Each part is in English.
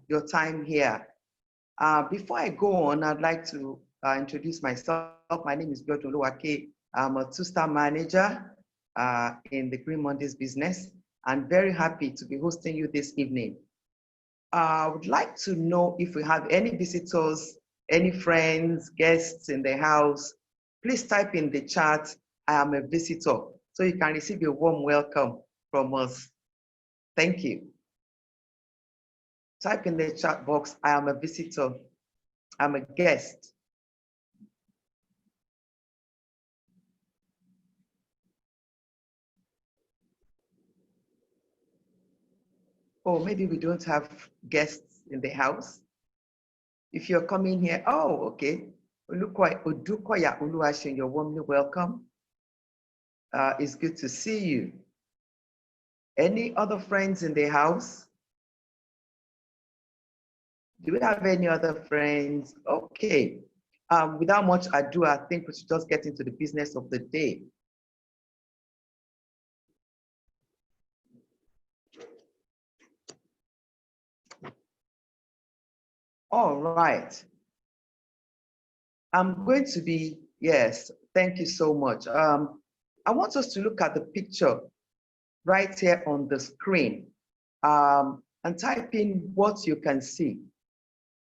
your time here. Before I go on, I'd like to introduce myself. My name is Biodun Olowoake. I'm a two-star manager in the Green Mondays business. I'm very happy to be hosting you this evening. I would like to know if we have any visitors, any friends, guests in the house. Please type in the chat, I am a visitor, so you can receive a warm welcome from us. Thank you. Type in the chat box, I am a visitor, I'm a guest. Or maybe we don't have guests in the house. If you're coming here, oh, okay. Odukoya Oluwaseun, you're warmly welcome. It's good to see you. Any other friends in the house? Do we have any other friends? Okay. Without much ado, I think we should just get into the business of the day. All right. I'm going to be, yes, thank you so much. I want us to look at the picture right here on the screen and type in what you can see.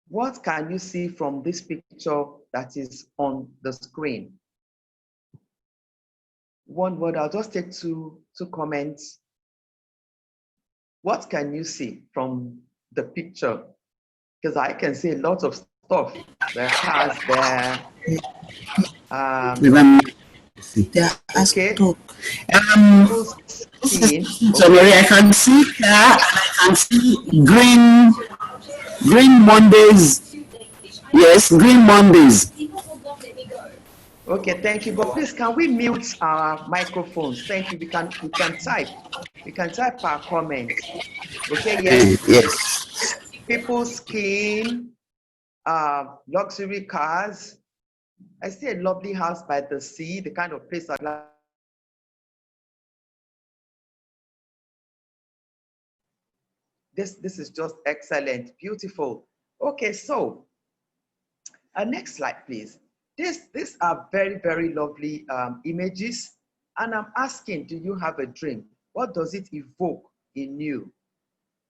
What can you see from this picture that is on the screen? One word, I'll just take two comments. What can you see from the picture? Because I can see a lot of stuff. There are cars there. Okay. Sorry, I can see car and I can see green Mondays. Yes, green Mondays. Okay, thank you. But please, can we mute our microphones? Thank you. We can type. We can type our comments. Okay, yes. Yes. People skiing, luxury cars. I see a lovely house by the sea, the kind of place I'd like. This is just excellent, beautiful. Okay, so next slide, please. These are very, very lovely images. And I'm asking, do you have a dream? What does it evoke in you?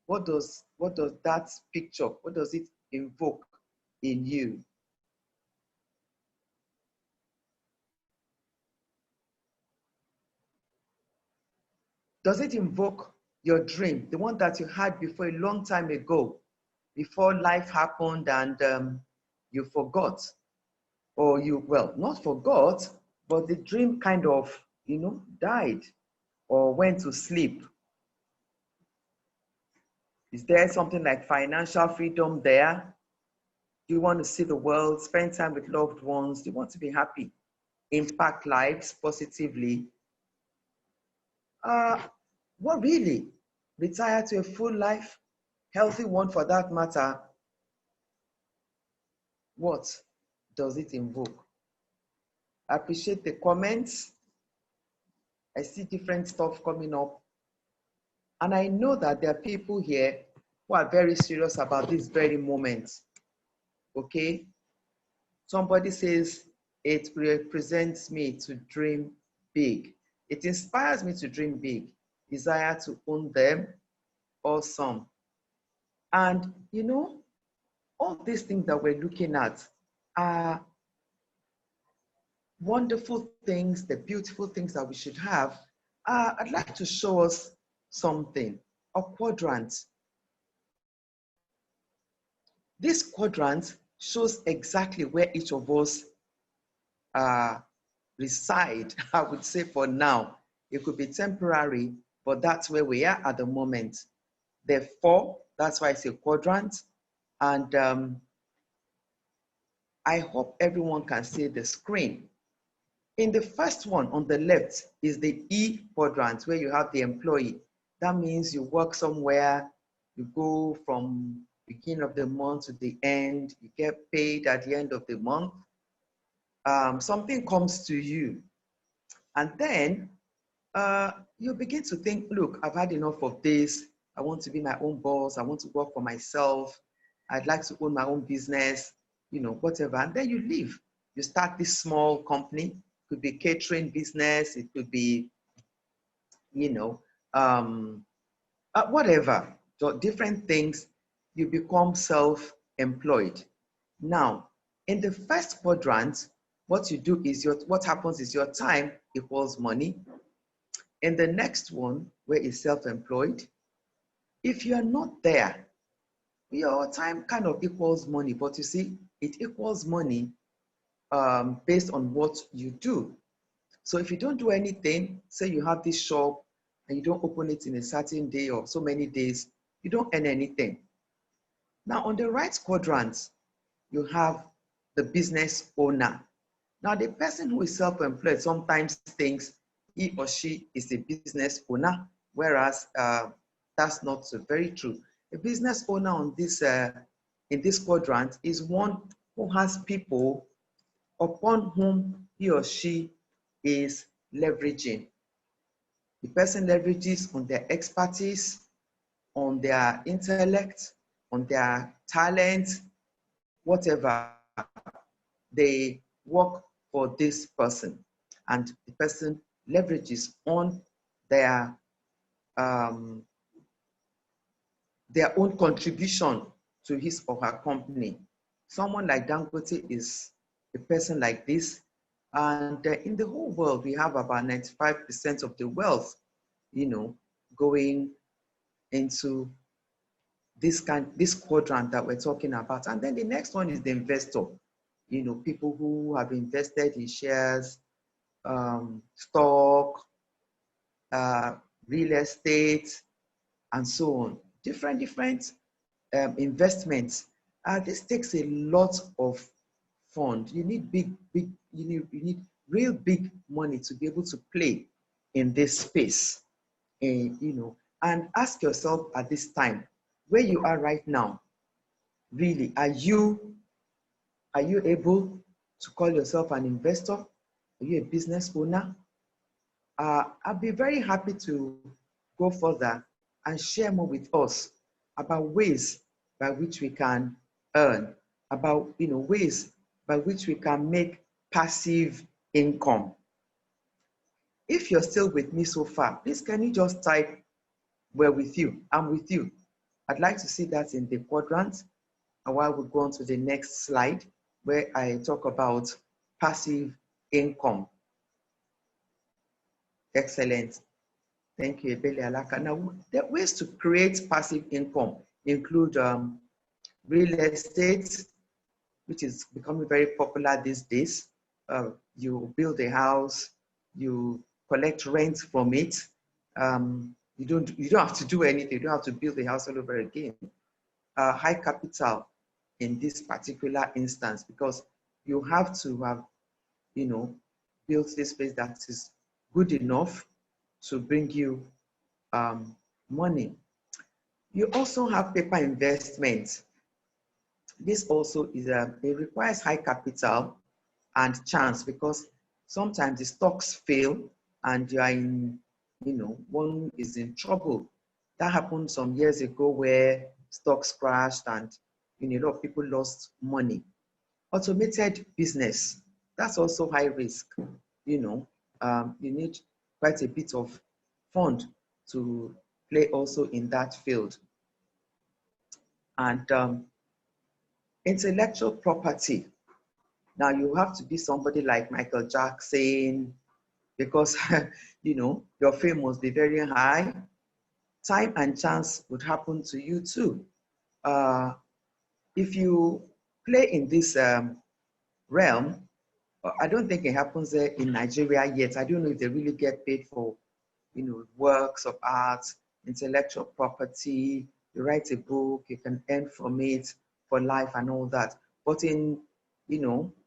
What does that picture, what does it invoke in you? Does it invoke your dream, the one that you had before a long time ago, before life happened and you forgot? Or you, well, not forgot, but the dream kind of, died or went to sleep. Is there something like financial freedom there? Do you want to see the world, spend time with loved ones? Do you want to be happy, impact lives positively? What really? Retire to a full life, healthy one for that matter. What does it invoke? I appreciate the comments. I see different stuff coming up. And I know that there are people here who are very serious about this very moment. Okay? Somebody says, it represents me to dream big. It inspires me to dream big. Desire to own them, awesome. And all these things that we're looking at are wonderful things, the beautiful things that we should have. I'd like to show us something, a quadrant. This quadrant shows exactly where each of us reside, I would say for now. It could be temporary, but that's where we are at the moment. Therefore, that's why it's a quadrant. And I hope everyone can see the screen. In the first one on the left is the E quadrant, where you have the employee. That means you work somewhere, you go from beginning of the month to the end, you get paid at the end of the month. Something comes to you. And then you begin to think, look, I've had enough of this. I want to be my own boss. I want to work for myself. I'd like to own my own business, whatever. And then you leave. You start this small company. It could be catering business. It could be, you know, um, whatever. So different things. You become self-employed. Now, in the first quadrant, what you do is what happens is your time equals money. In the next one, where is self-employed, if you are not there, your time kind of equals money, but you see, it equals money based on what you do. So if you don't do anything, say you have this shop and you don't open it in a certain day or so many days, you don't earn anything. Now, on the right quadrant, you have the business owner. Now, the person who is self-employed sometimes thinks he or she is a business owner, whereas that's not so very true. A business owner on this in this quadrant is one who has people upon whom he or she is leveraging. The person leverages on their expertise, on their intellect, on their talent, whatever. They work for this person, and the person leverages on their um, their own contribution to his or her company. Someone like Dangote is a person like this, and in the whole world, we have about 95% of the wealth, going into this quadrant that we're talking about. And then the next one is the investor. People who have invested in shares, stock, uh, real estate, and so on. Different investments. This takes a lot of fund. You need you need real big money to be able to play in this space. And ask yourself at this time, where you are right now, really, are you able to call yourself an investor? Are you a business owner? I'll be very happy to go further and share more with us about ways by which we can earn, about ways by which we can make passive income. If you're still with me so far, please can you just type, "We're with you, I'm with you." I'd like to see that in the quadrant. And while we go on to the next slide, where I talk about passive income. Excellent. Thank you, Ebele Alaka. Now, the ways to create passive income include real estate, which is becoming very popular these days. You build a house, you collect rent from it. You don't have to do anything. You don't have to build the house all over again. High capital in this particular instance, because you have to have, built this place that is good enough to bring you money. You also have paper investment. This also is it requires high capital and chance, because sometimes the stocks fail and you are in, one is in trouble. That happened some years ago where stocks crashed and a lot of people lost money. Automated business, that's also high risk. You need quite a bit of fund to play also in that field. And intellectual property. Now you have to be somebody like Michael Jackson, because your fame must be very high. Time and chance would happen to you too. If you play in this realm, I don't think it happens there in Nigeria yet. I don't know if they really get paid for, works of art, intellectual property. You write a book, you can earn from it for life and all that. But in,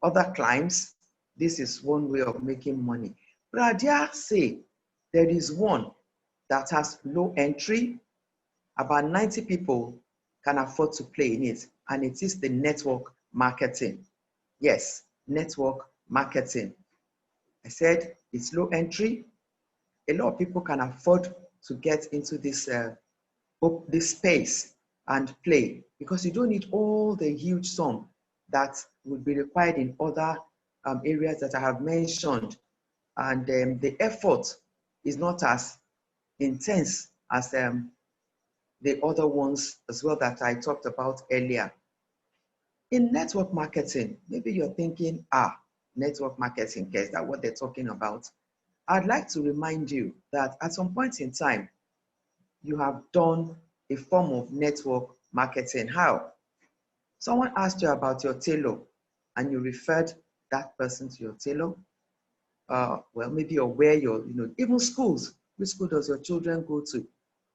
other climes, this is one way of making money. But I dare say there is one that has low entry. About 90 people can afford to play in it, and it is the network marketing. Yes, network marketing. I said it's low entry. A lot of people can afford to get into this the space and play, because you don't need all the huge sum that would be required in other areas that I have mentioned. And the effort is not as intense as the other ones as well that I talked about earlier. In network marketing, maybe you're thinking, network marketing, is that what they're talking about? I'd like to remind you that at some point in time, you have done a form of network marketing. How? Someone asked you about your tailor and you referred that person to your tailor. Well, maybe you're where you're, even schools. Which school does your children go to?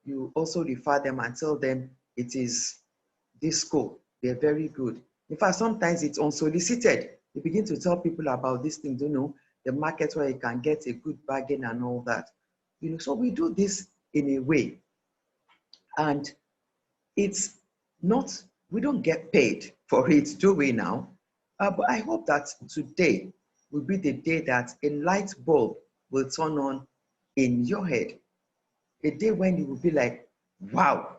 You also refer them and tell them it is this school. They're very good. In fact, sometimes it's unsolicited. You begin to tell people about these things, the market where you can get a good bargain and all that. So we do this in a way. And it's not, we don't get paid for it, do we now? But I hope that today will be the day that a light bulb will turn on in your head. A day when you will be like, wow,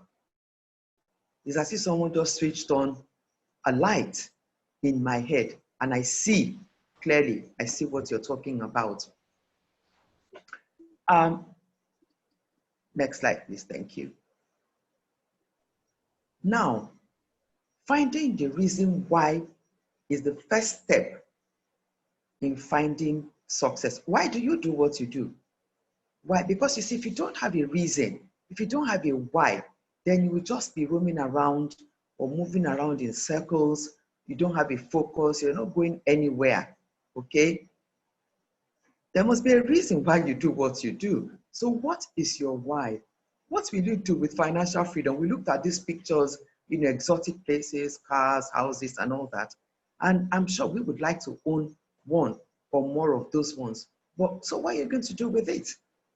it's as if someone just switched on a light in my head and I see clearly, I see what you're talking about. Next slide, please. Thank you. Now, finding the reason why is the first step in finding success. Why do you do what you do? Why? Because you see, if you don't have a reason, if you don't have a why, then you will just be roaming around or moving around in circles. You don't have a focus. You're not going anywhere, okay? There must be a reason why you do what you do. So what is your why? What will you do with financial freedom? We looked at these pictures in exotic places, cars, houses, and all that. And I'm sure we would like to own one or more of those ones. But so what are you going to do with it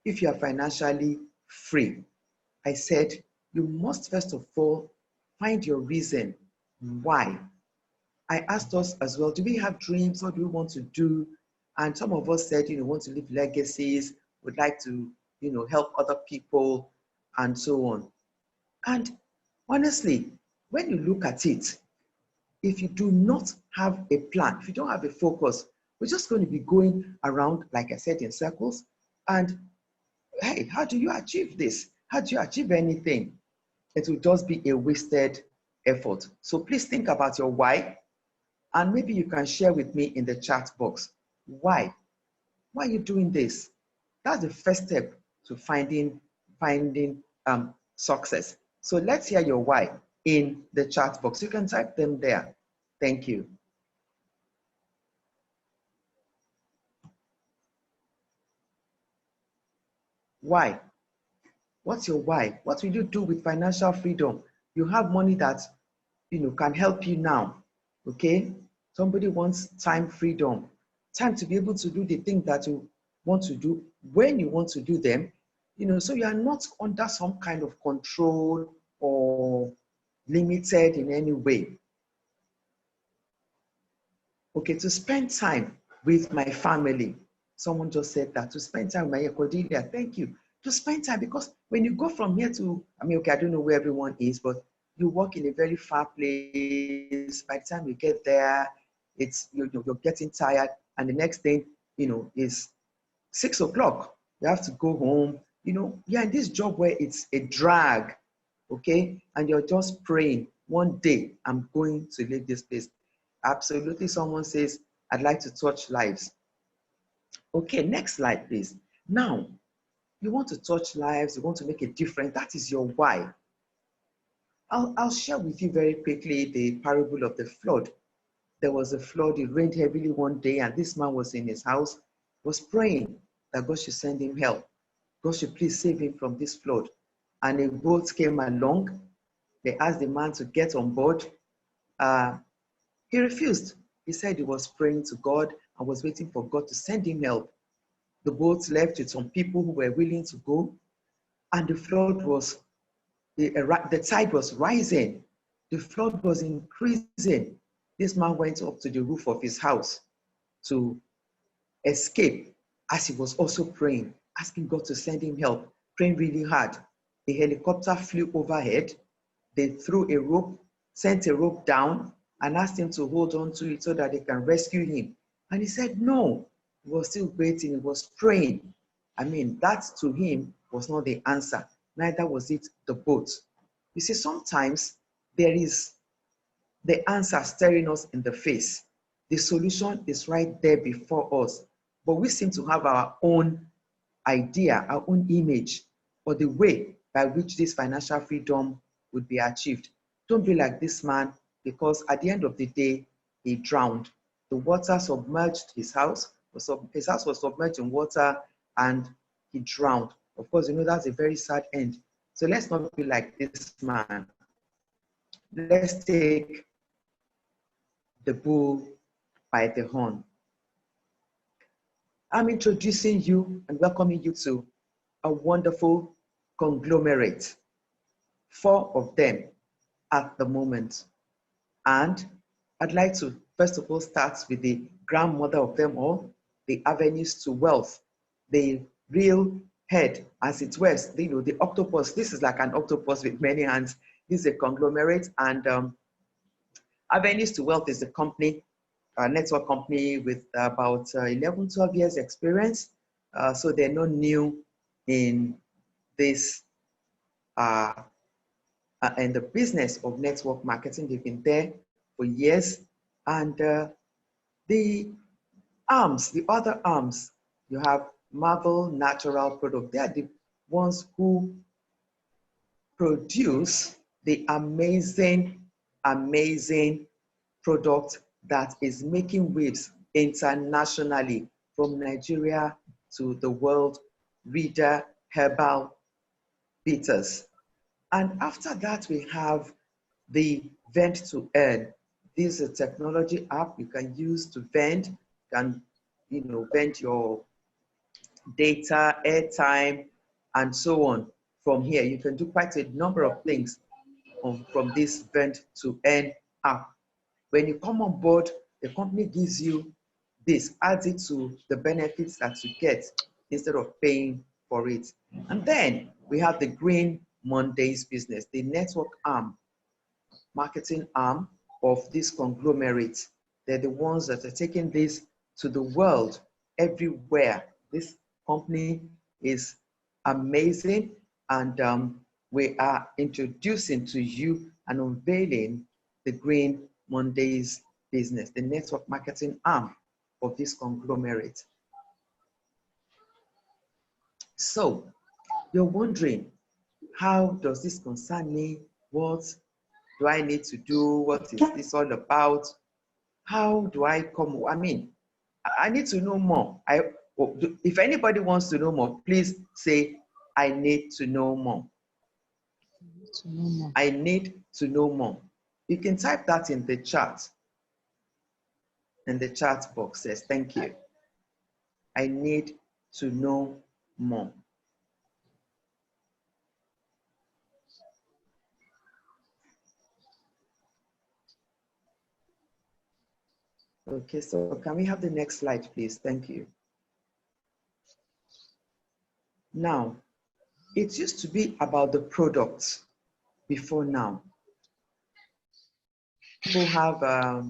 if you are financially free? I said, you must first of all find your reason why. I asked us as well, do we have dreams? What do we want to do? And some of us said, want to leave legacies, would like to, help other people and so on. And honestly, when you look at it, if you do not have a plan, if you don't have a focus, we're just going to be going around, like I said, in circles. And hey, how do you achieve this? How do you achieve anything? It will just be a wasted effort. So please think about your why. And maybe you can share with me in the chat box. Why? Why are you doing this? That's the first step to finding success. So let's hear your why in the chat box. You can type them there. Thank you. Why? What's your why? What will you do with financial freedom? You have money that can help you now. Okay? Somebody wants time freedom. Time to be able to do the thing that you want to do when you want to do them. So you are not under some kind of control or limited in any way. Okay, to spend time with my family. Someone just said that, to spend time with my Cordelia. Thank you. To spend time, because when you go from here to, okay, I don't know where everyone is, but you work in a very far place. By the time you get there, you're getting tired, and the next thing is 6 o'clock. You have to go home. You're in this job where it's a drag, okay, and you're just praying, one day I'm going to leave this place. Absolutely, someone says, I'd like to touch lives. Okay, next slide, please. Now, you want to touch lives, you want to make a difference. That is your why. I'll share with you very quickly the parable of the flood. There was a flood, it rained heavily one day, and this man was in his house, was praying that God should send him help. God should please save him from this flood. And a boat came along. They asked the man to get on board. He refused. He said he was praying to God and was waiting for God to send him help. The boat left with some people who were willing to go, and the flood was, the tide was rising. The flood was increasing. This man went up to the roof of his house to escape, as he was also praying, asking God to send him help, praying really hard. a helicopter flew overhead. They threw a rope, sent a rope down, and asked him to hold on to it so that they can rescue him. And he said, no, he was still waiting, he was praying. I mean, that to him was not the answer, neither was it the boat. You see, sometimes there is the answer staring us in the face. The solution is right there before us, but we seem to have our own idea, our own image, or the way by which this financial freedom would be achieved. Don't be like this man, because at the end of the day, he drowned. The water submerged his house. His house was submerged in water and he drowned. Of course, you know that's a very sad end. So let's not be like this man. Let's take the bull by the horn. I'm introducing you and welcoming you to a wonderful conglomerate, 4 of them at the moment. And I'd like to first of all start with the grandmother of them all, the avenues to wealth, the real head, as it were, you know, the octopus. This is like an octopus with many hands. This is a conglomerate, and Avenues to Wealth is a company, a network company with about 11, 12 years experience. So they're not new in this, in the business of network marketing. They've been there for years. And the arms, the other arms, you have Marvel Natural Product. They are the ones who produce the amazing, amazing product that is making waves internationally, from Nigeria to the world, Reader Herbal Bitters. And after that, we have the Vent to Earn. This is a technology app you can use to vend. You can, you know, vend your data, airtime, and so on. From here, you can do quite a number of things from this Vent to Earn app. When you come on board, the company gives you this, adds it to the benefits that you get instead of paying for it. And then we have the Green Mondays business, the network arm, marketing arm of this conglomerate. They're the ones that are taking this to the world, everywhere. This company is amazing, and we are introducing to you and unveiling the Green Mondays business, the network marketing arm of this conglomerate. So you're wondering, how does this concern me? What do I need to do? What is this all about? How do I come? I mean, I need to know more. If anybody wants to know more, please say, I need to know more. I need to know more. You can type that in the chat. And the chat box says, thank you. I need to know more. Okay, so can we have the next slide, please? Thank you. Now, it used to be about the products before now. People have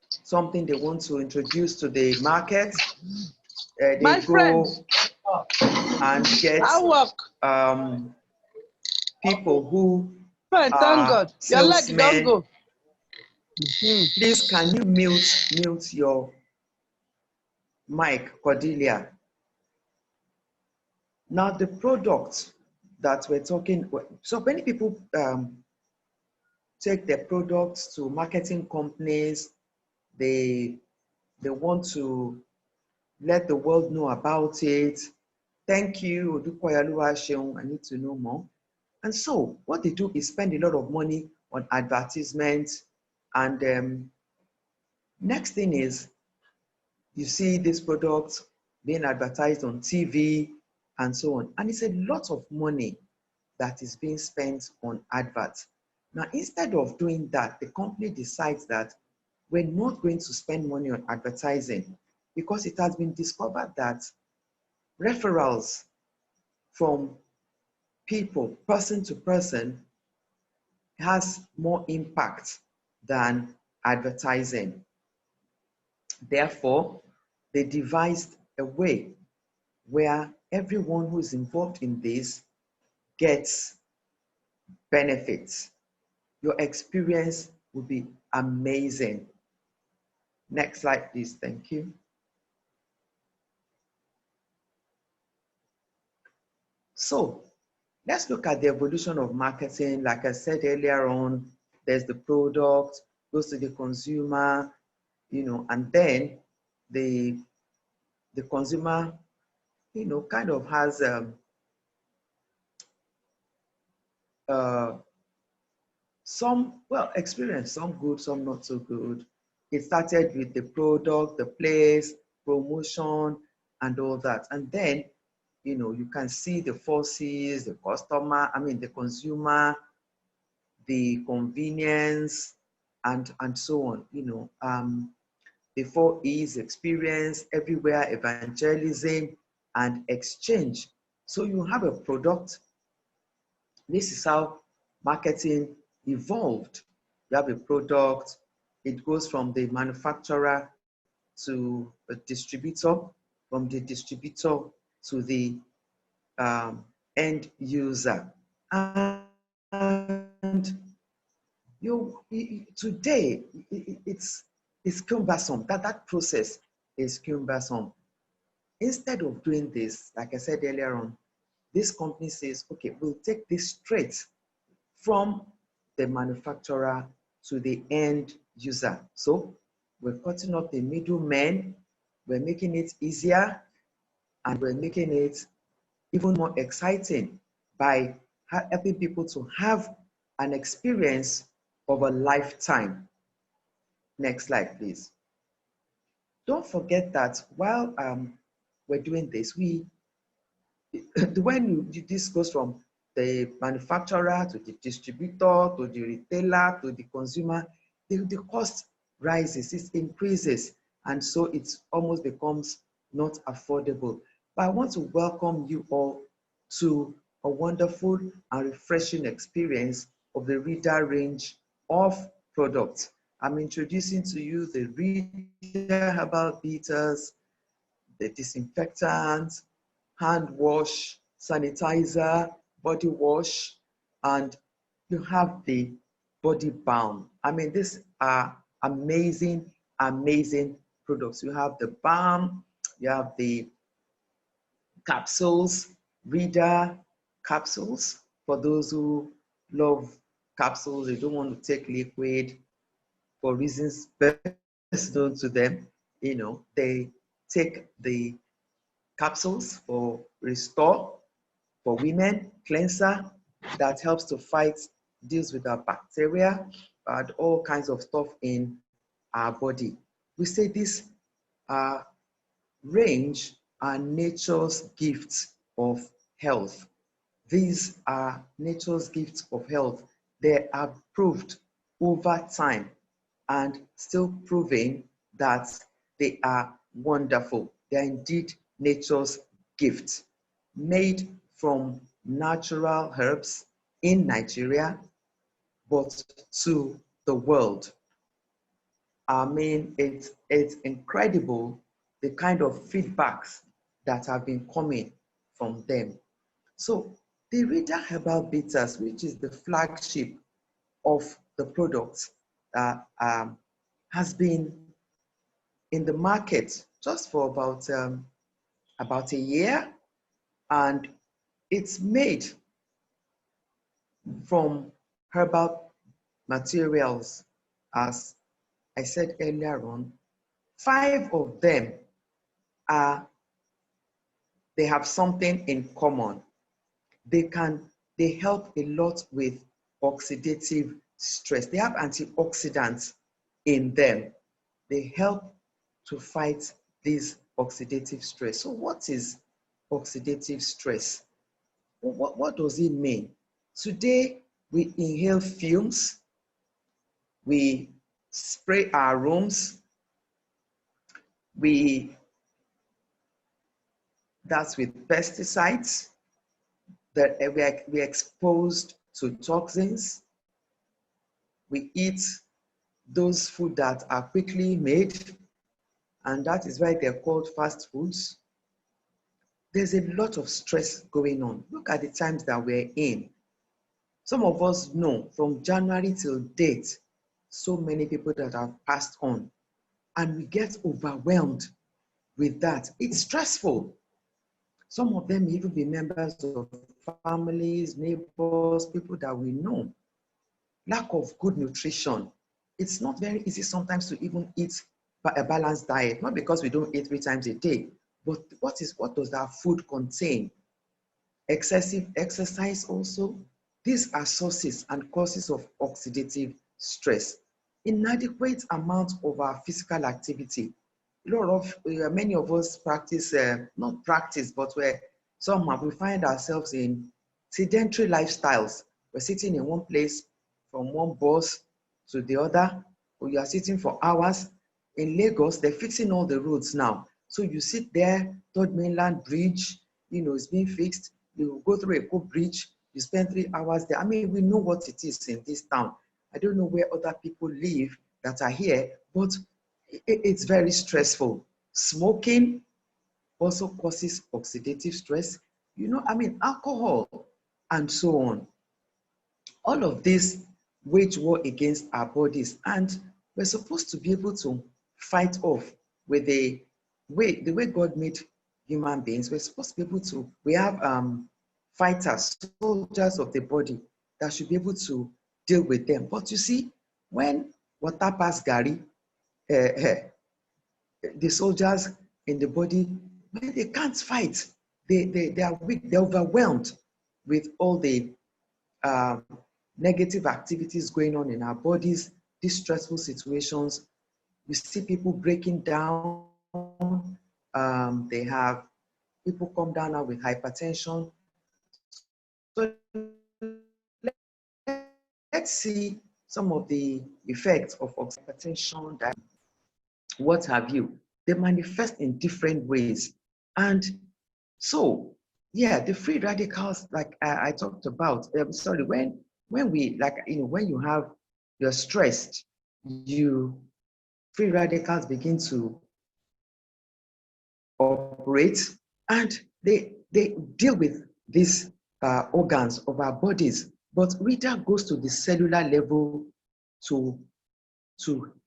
something they want to introduce to the market. They go and get people who are salesmen. Please, can you mute your mic, Cordelia? Now, the product that we're talking, so many people take their products to marketing companies. They want to let the world know about it. Thank you, I need to know more. And so what they do is spend a lot of money on advertisements. And next thing is, you see this product being advertised on TV and so on. And it's a lot of money that is being spent on adverts. Now, instead of doing that, the company decides that we're not going to spend money on advertising, because it has been discovered that referrals from people, person to person, has more impact than advertising. Therefore, they devised a way where everyone who is involved in this gets benefits. Your experience will be amazing. Next slide, please. Thank you. So let's look at the evolution of marketing. Like I said earlier on, there's the product, goes to the consumer, and then the consumer, kind of has uh, some, well, experience, some good, some not so good. It started with the product, the place, promotion, and all that. And then, you can see the forces, the customer, the consumer, the convenience, and so on. The 4 E's: experience, everywhere, evangelism, and exchange. So you have a product. This is how marketing evolved. You have a product, it goes from the manufacturer to a distributor, from the distributor to the end user. And today, it's cumbersome. That process is cumbersome. Instead of doing this, like I said earlier on, this company says, okay, we'll take this straight from the manufacturer to the end user. So we're cutting off the middlemen, we're making it easier, and we're making it even more exciting by helping people to have an experience of a lifetime. Next slide, please. Don't forget that while we're doing this, when this goes from the manufacturer to the distributor to the retailer to the consumer, the cost rises, it increases, and so it almost becomes not affordable. But I want to welcome you all to a wonderful and refreshing experience of the Reader range of products. I'm introducing to you the Reader herbal bitters, the disinfectants, hand wash, sanitizer, body wash, and you have the body balm. These are amazing, amazing products. You have the balm, you have the capsules, Reader capsules. For those who love capsules, they don't want to take liquid for reasons best known to them. They take the capsules for restore, for women, cleanser that helps to fight, deals with our bacteria and all kinds of stuff in our body. We say this range are nature's gifts of health. These are nature's gifts of health. They are proved over time and still proving that they are wonderful. They are indeed nature's gifts, made from natural herbs in Nigeria, but to the world. It's incredible the kind of feedbacks that have been coming from them. So the Reader Herbal Bitters, which is the flagship of the product, has been in the market just for about a year, and it's made from herbal materials. As I said earlier on, 5 of them they have something in common. They help a lot with oxidative stress. They have antioxidants in them. They help to fight this oxidative stress. So what is oxidative stress? What does it mean? Today, we inhale fumes, we spray our rooms, that's with pesticides, that we're exposed to toxins. We eat those food that are quickly made, and that is why they're called fast foods. There's a lot of stress going on. Look at the times that we're in. Some of us know from January till date, so many people that have passed on, and we get overwhelmed with that. It's stressful. Some of them may even be members of families, neighbors, people that we know. Lack of good nutrition. It's not very easy sometimes to even eat a balanced diet, not because we don't eat 3 times a day, but what does that food contain? Excessive exercise also. These are sources and causes of oxidative stress. Inadequate amount of our physical activity. Many of us practice, not practice, but where somehow we find ourselves in sedentary lifestyles. We're sitting in one place from one bus to the other, or you are sitting for hours. In Lagos, they're fixing all the roads now. So you sit there, Third Mainland Bridge, it's being fixed. You go through a cool bridge, you spend 3 hours there. I mean, we know what it is in this town. I don't know where other people live that are here, but it's very stressful. Smoking also causes oxidative stress. Alcohol and so on. All of this wage war against our bodies, and we're supposed to be able to fight off with the way God made human beings. We're supposed to be able to, we have fighters, soldiers of the body that should be able to deal with them. But you see, when water pass Gary, the soldiers in the body, when they can't fight, they are weak, they're overwhelmed with all the um, negative activities going on in our bodies, these stressful situations. You see people breaking down. They have people come down now with hypertension. So let's see some of the effects of hypertension, that what have you. They manifest in different ways. And so, yeah, the free radicals, like I talked about, sorry, when we, like, when you're stressed, free radicals begin to operate, and they deal with these organs of our bodies. But RIDA goes to the cellular level to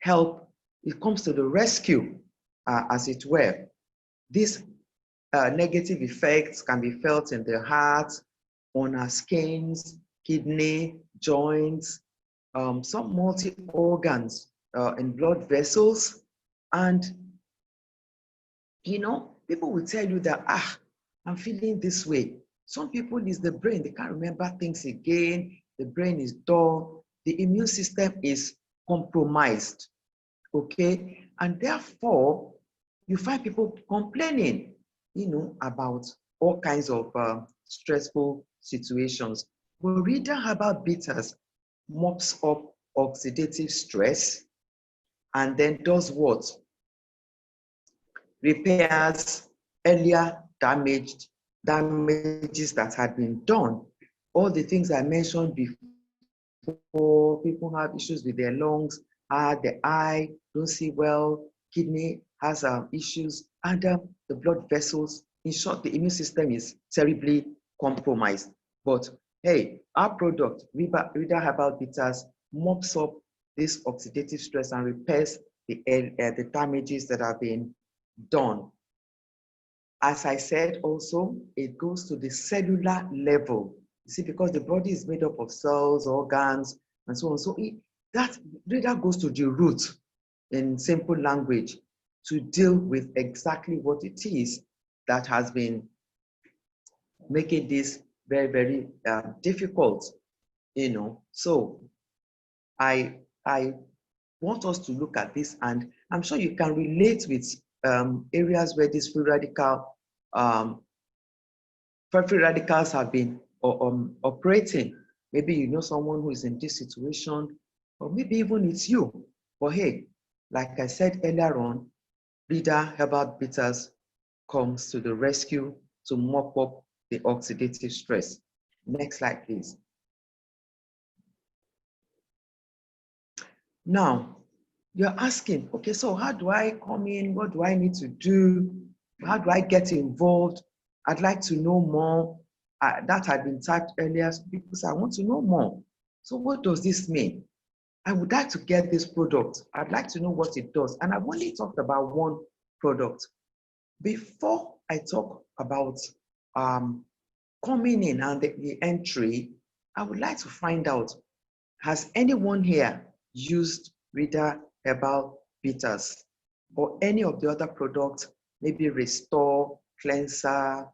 help. It comes to the rescue, as it were. These negative effects can be felt in the heart, on our skins, kidney, joints, some multi-organs in blood vessels. And people will tell you that, I'm feeling this way. Some people, it's the brain, they can't remember things again, the brain is dull, the immune system is compromised, okay? And therefore, you find people complaining, about all kinds of stressful situations. But reader herbal bitters mops up oxidative stress and then does what? Repairs earlier damages that had been done. All the things I mentioned before, people have issues with their lungs, the eye don't see well, kidney has issues, and the blood vessels. In short, the immune system is terribly compromised. But hey, our product, Rida Herbal Bitters, mops up this oxidative stress and repairs the damages that have been done. As I said also, it goes to the cellular level. You see, because the body is made up of cells, organs, and so on. So that really goes to the root, in simple language, to deal with exactly what it is that has been making this very, very difficult, So I want us to look at this, and I'm sure you can relate with areas where these free radicals have been operating. Maybe you know someone who is in this situation, or maybe even it's you. But hey, like I said earlier on, Rida Herbal Bitters comes to the rescue to mop up the oxidative stress. Next slide, please. Now, you're asking, okay, so how do I come in? What do I need to do? How do I get involved? I'd like to know more. That had been typed earlier. So people say, I want to know more. So what does this mean? I would like to get this product. I'd like to know what it does. And I've only talked about one product. Before I talk about coming in and the entry, I would like to find out, has anyone here used Reader Herbal Bitters or any of the other products, maybe Restore, Cleanser,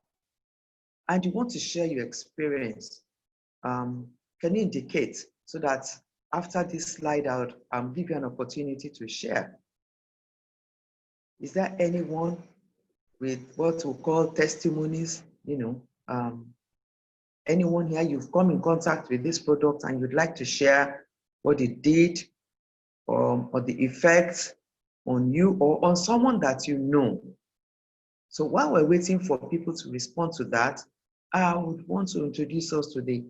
and you want to share your experience? Can you indicate so that after this slide out, I'll give you an opportunity to share? Is there anyone with what we call testimonies? Anyone here, you've come in contact with this product and you'd like to share what it did, or the effects on you or on someone that you know. So while we're waiting for people to respond to that, I would want to introduce us to the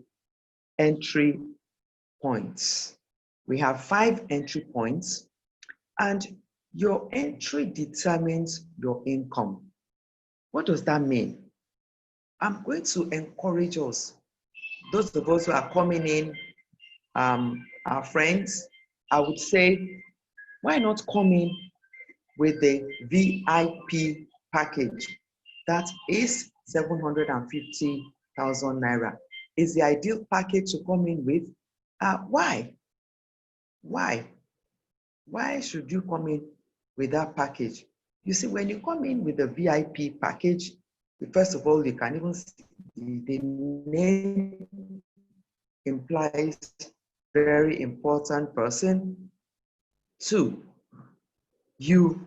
entry points. We have 5 entry points, and your entry determines your income. What does that mean? I'm going to encourage us, those of us who are coming in, our friends, I would say, why not come in with the VIP package? That is 750,000 naira. Is the ideal package to come in with. Why? Why should you come in with that package? You see, when you come in with the VIP package, first of all, you can even see the name implies very important person. 2, you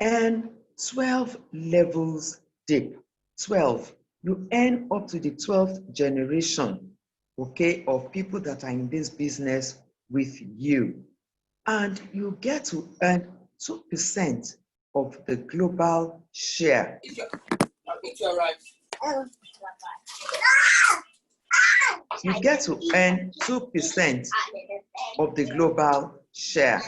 earn 12 levels deep. 12. You earn up to the 12th generation, okay, of people that are in this business with you. And you get to earn 2% of the global share. You get to earn 2% of the global share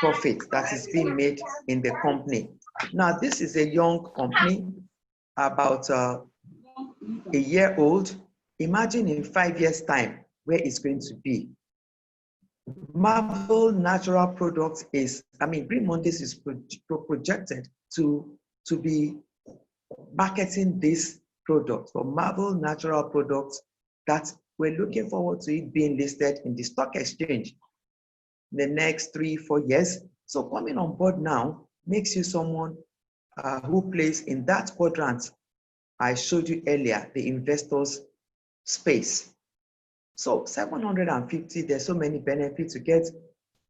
profit that is being made in the company. Now, this is a young company, about a year old. Imagine in 5 years' time where it's going to be. Marvel Natural Products is, Green Mondays is projected to be marketing this product for Marvel Natural Products, that we're looking forward to it being listed in the stock exchange in the next 3-4 years. So coming on board now makes you someone who plays in that quadrant I showed you earlier, the investors space. So 750, there's so many benefits. You get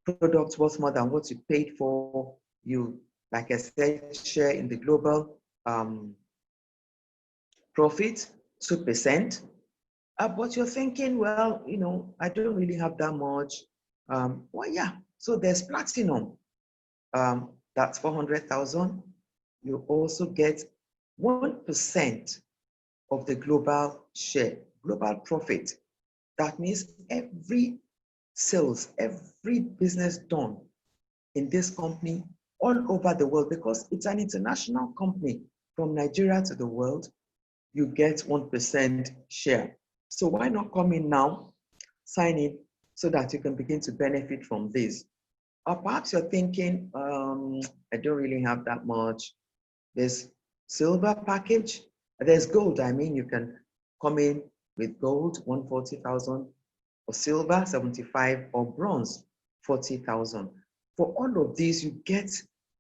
products worth more than what you paid for. You, like I said, share in the global profit, 2%. But you're thinking, well, I don't really have that much. Well, yeah, so there's platinum. That's 400,000. You also get 1% of the global share, global profit. That means every sales, every business done in this company all over the world, because it's an international company from Nigeria to the world, you get 1% share. So why not come in now, sign in, so that you can begin to benefit from this? Or perhaps you're thinking, I don't really have that much. There's silver package, there's gold. You can come in with gold, 140,000, or silver, 75, or bronze, 40,000. For all of these, you get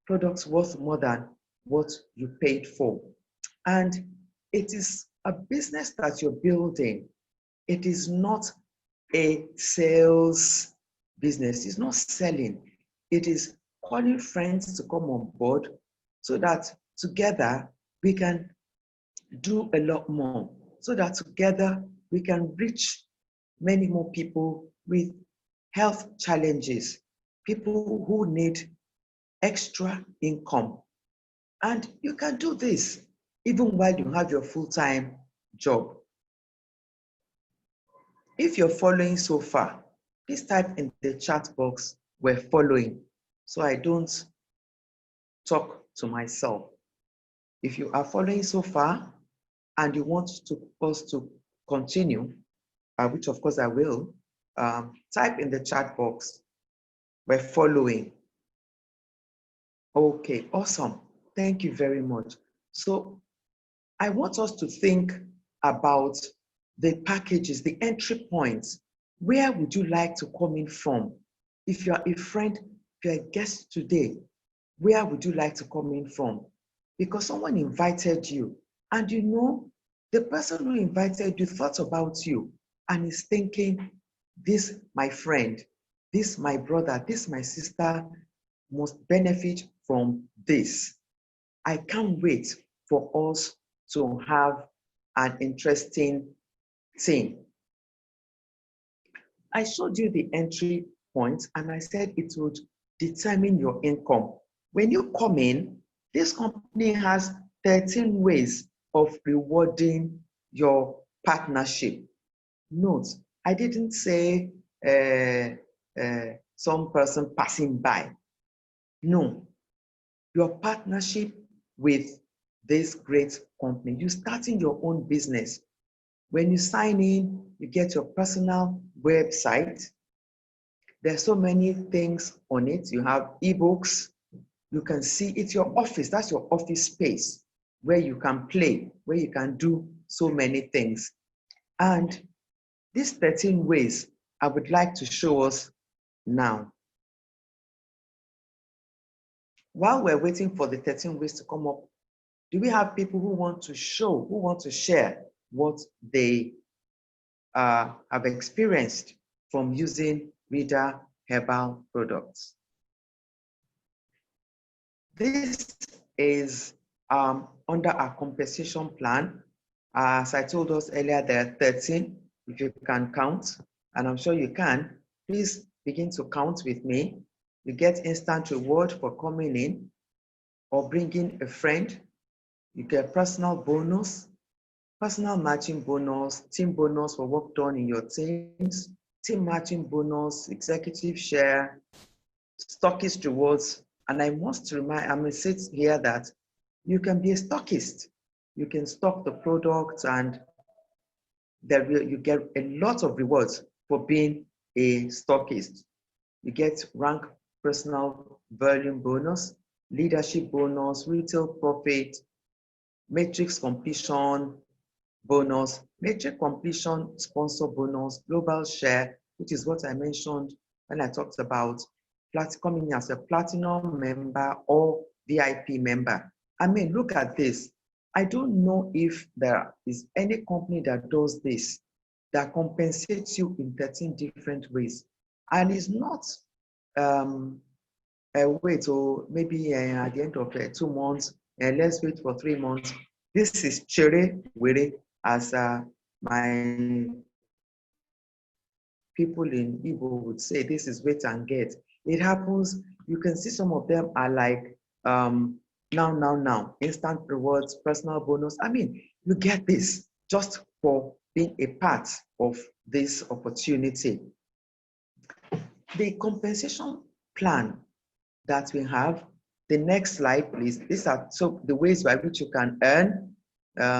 products worth more than what you paid for. And it is a business that you're building. It is not a sales business. It's not selling. It is calling friends to come on board so that together we can do a lot more, so that together we can reach many more people with health challenges, people who need extra income. And you can do this even while you have your full-time job. If you're following so far, please type in the chat box, we're following, so I don't talk to myself. If you are following so far and you want us to continue, which of course I will, type in the chat box, we're following. Okay, awesome. Thank you very much. So I want us to think about the packages, the entry points. Where would you like to come in from? If you're a friend, if you're a guest today, where would you like to come in from? Because someone invited you, and you know, the person who invited you thought about you and is thinking, this, my friend, this, my brother, this, my sister, must benefit from this. I can't wait for us to have an interesting thing. I showed you the entry points and I said it would determine your income. When you come in, this company has 13 ways of rewarding your partnership. Note, I didn't say some person passing by. No, your partnership with this great company. You starting your own business. When you sign in, you get your personal website. There's so many things on it. You have ebooks. You can see it's your office. That's your office space where you can play, where you can do so many things. And these 13 ways I would like to show us now. While we're waiting for the 13 ways to come up, do we have people who want to show, who want to share what they have experienced from using Reader Herbal products? This is under our compensation plan. As I told us earlier, there are 13. If you can count, and I'm sure you can, please begin to count with me. You get instant reward for coming in or bringing a friend. You get personal bonus, personal matching bonus, team bonus for work done in your teams, team matching bonus, executive share, stockist rewards. And I must say here that you can be a stockist. You can stock the product and you get a lot of rewards for being a stockist. You get rank personal volume bonus, leadership bonus, retail profit, matrix completion bonus, matrix completion sponsor bonus, global share, which is what I mentioned when I talked about coming as a platinum member or VIP member. I mean, look at this. I don't know if there is any company that does this, that compensates you in 13 different ways. And it's not wait, or maybe at the end of 2 months, let's wait for 3 months. This is chere were, as my people in Igbo would say. This is wait and get. It happens. You can see some of them are like now, instant rewards, personal bonus. I mean, you get this just for being a part of this opportunity. The compensation plan that we have, the next slide, please. These are the ways by which you can earn.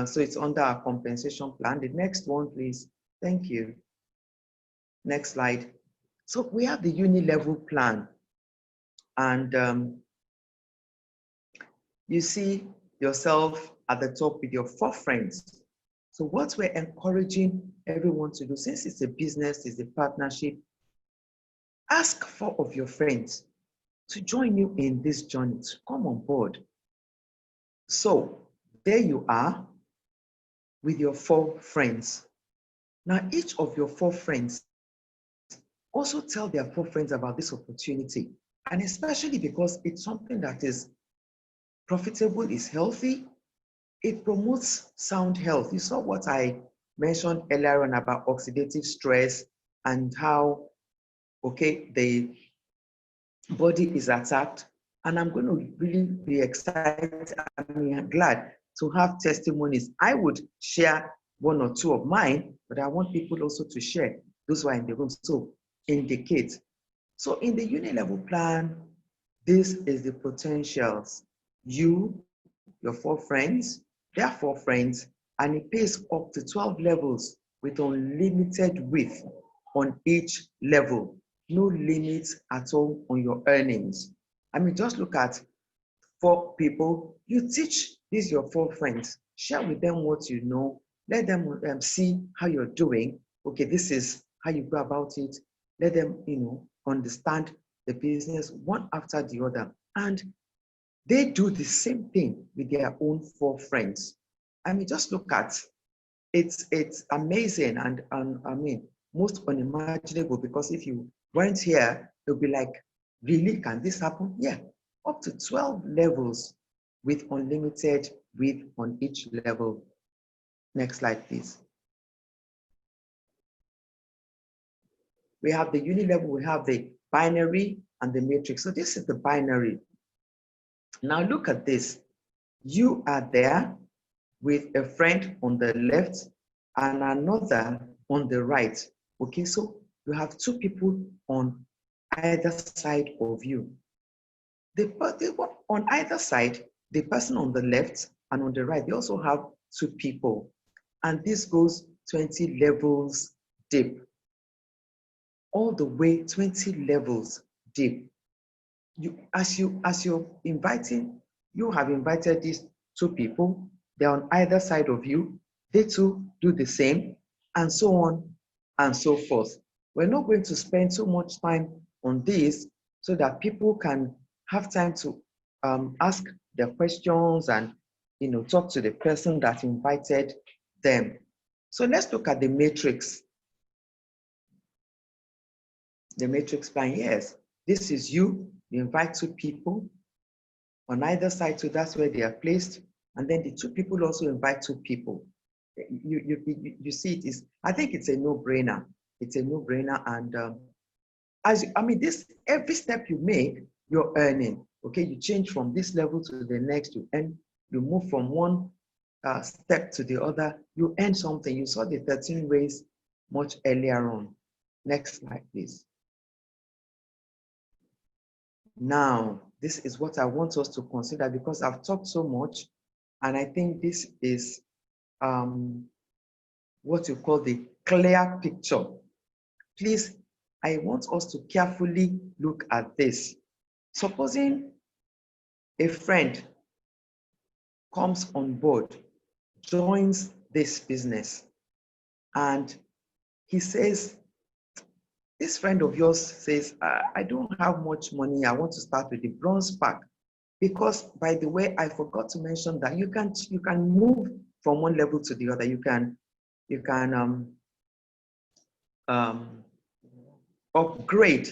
So it's under our compensation plan. The next one, please. Thank you. Next slide. So we have the uni-level plan. And you see yourself at the top with your 4 friends. So what we're encouraging everyone to do, since it's a business, it's a partnership, ask 4 of your friends to join you in this journey, to come on board. So there you are with your 4 friends. Now, each of your 4 friends also tell their 4 friends about this opportunity. And especially because it's something that is profitable, is healthy, it promotes sound health. You saw what I mentioned earlier on about oxidative stress and how, okay, the body is attacked. And I'm going to really be excited, glad to have testimonies. I would share one or two of mine, but I want people also to share, those who are in the room. So indicate. So in the uni-level plan, this is the potentials. You, your 4 friends, their 4 friends, and it pays up to 12 levels with unlimited width on each level. No limits at all on your earnings. I mean, just look at 4 people. You teach these your 4 friends. Share with them what you know. Let them see how you're doing. Okay, this is how you go about it. Let them, understand the business one after the other. And they do the same thing with their own 4 friends. I mean, just look at it's amazing and I mean most unimaginable, because if you weren't here, you'll be like, really, can this happen? Yeah, up to 12 levels with unlimited width on each level. Next slide, please. We have the uni level, we have the binary and the matrix. So this is the binary. Now look at this. You are there with a friend on the left and another on the right. Okay, so you have 2 people on either side of you. The one on either side, the person on the left and on the right, they also have 2 people. And this goes 20 levels deep. All the way 20 levels deep. As you're inviting, you have invited these 2 people, they're on either side of you, they too do the same, and so on and so forth. We're not going to spend so much time on this so that people can have time to ask their questions and talk to the person that invited them. So let's look at the matrix. The matrix plan, yes. This is you invite 2 people on either side, so that's where they are placed. And then the 2 people also invite 2 people. You see, I think it's a no-brainer. It's a no-brainer. And this every step you make, you're earning. Okay, you change from this level to the next, you move from one step to the other, you earn something. You saw the 13 ways much earlier on. Next slide, please. Now, this is what I want us to consider, because I've talked so much, and I think this is what you call the clear picture. Please, I want us to carefully look at this. Supposing a friend comes on board, joins this business, and he says, this friend of yours says, I don't have much money. I want to start with the bronze pack. Because, by the way, I forgot to mention that you can move from one level to the other. You can upgrade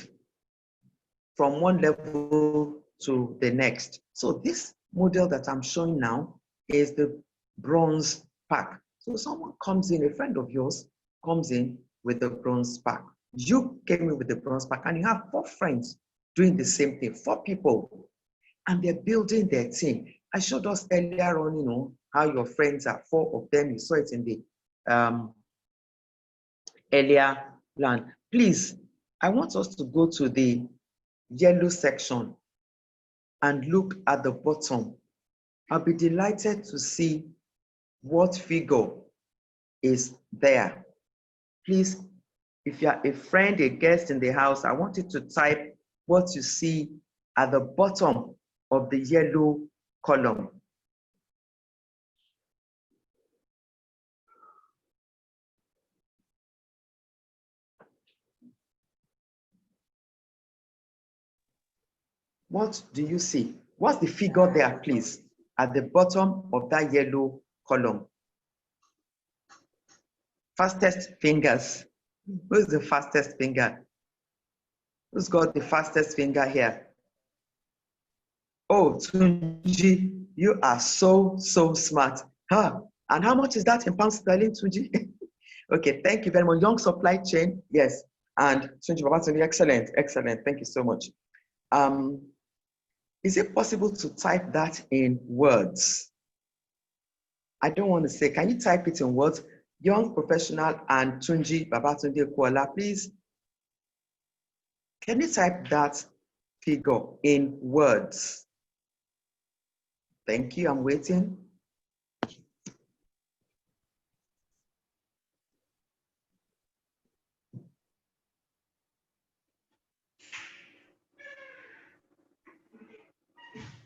from one level to the next. So this model that I'm showing now is the bronze pack. So someone comes in, a friend of yours comes in with the bronze pack. You came in with the bronze pack, and you have 4 friends doing the same thing, 4 people, and they're building their team. I showed us earlier on, how your friends are, 4 of them. You saw it in the earlier plan. Please, I want us to go to the yellow section and look at the bottom. I'll be delighted to see what figure is there. Please, if you're a friend, a guest in the house, I want you to type what you see at the bottom of the yellow column. What do you see? What's the figure there, please, at the bottom of that yellow column? Fastest fingers. Who's the fastest finger? Who's got the fastest finger here? Oh, Tunji, you are so smart. Huh? And how much is that in pound sterling, Tunji? Okay, thank you very much. Young supply chain, yes. And Tunji Babatunde, excellent. Thank you so much. Is it possible to type that in words? I don't want to say, can you type it in words? Young Professional and Tunji Babatunde Kuala, please, can you type that figure in words? Thank you, I'm waiting.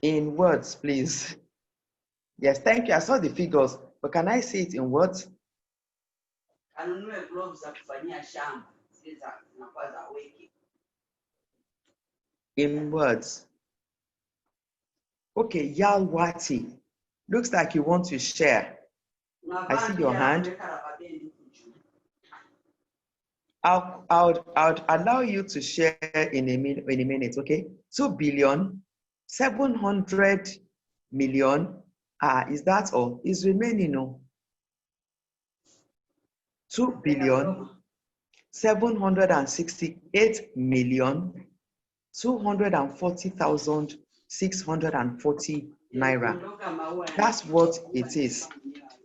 In words, please. Yes, thank you. I saw the figures, but can I see it in words? In words. Okay, Yalwati. Looks like you want to share. I see your hand. I'll allow you to share in a minute, okay? 2,700,000,000. Is that all? Is remaining, no? 2,768,240,640 naira. That's what it is.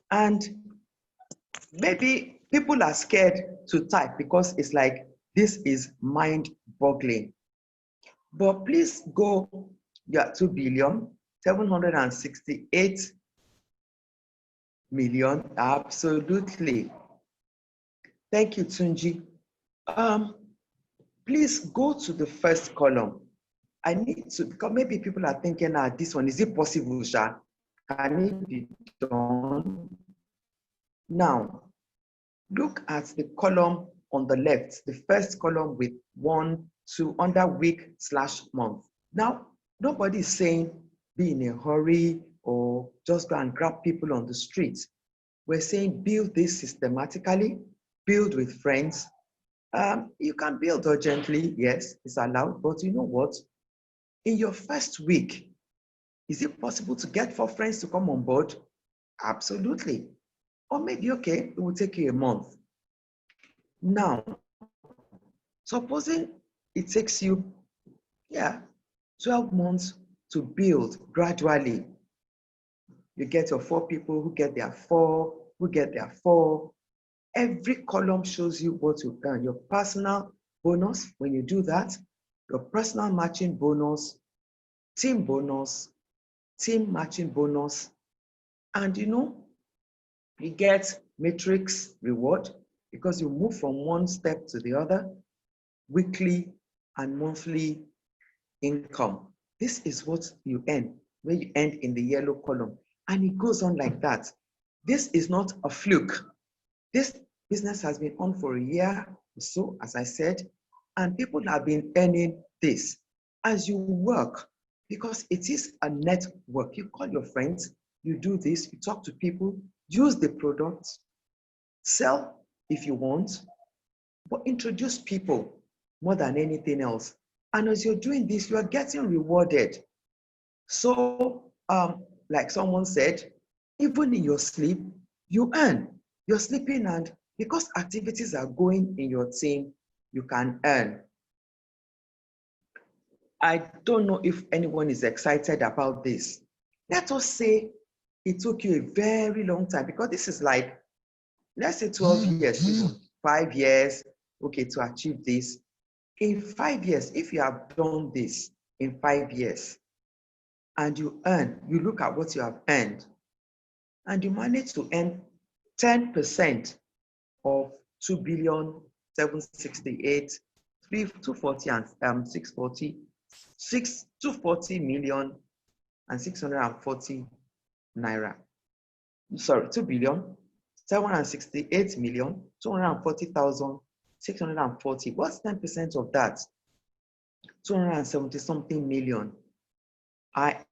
And maybe people are scared to type because it's like, this is mind-boggling. But please go, 2,768,000,000. Absolutely. Thank you, Tunji. Please go to the first column. I need to, because maybe people are thinking, this one, is it possible, Sha? Can it be done? Now, look at the column on the left, the first column with 1, 2 under week/month. Now, nobody is saying be in a hurry or just go and grab people on the street. We're saying build this systematically, build with friends. You can build urgently, yes, it's allowed, but you know what? In your first week, is it possible to get 4 friends to come on board? Absolutely. Or maybe, okay, it will take you a month. Now, supposing it takes you, 12 months to build gradually. You get your 4 people who get their 4, who get their 4. Every column shows you what you've done. Your personal bonus, when you do that, your personal matching bonus, team matching bonus, and you get matrix reward because you move from one step to the other, weekly and monthly income. This is what you earn when you end in the yellow column, and it goes on like that. This is not a fluke. This business has been on for a year or so, as I said, and people have been earning this as you work, because it is a network. You call your friends, you do this, you talk to people, use the product, sell if you want, but introduce people more than anything else. And as you're doing this, you are getting rewarded. So, like someone said, even in your sleep, you earn. You're sleeping, and because activities are going in your team, you can earn. I don't know if anyone is excited about this. Let us say it took you a very long time, because this is like, let's say 12 years, even 5 years, okay, to achieve this. In 5 years, if you have done this in 5 years and you earn, you look at what you have earned, and you manage to earn 10% of 2,768,240 and 640, 240,640 naira. Sorry, 2,768,240,640. What's 10% of that? 270 something million. I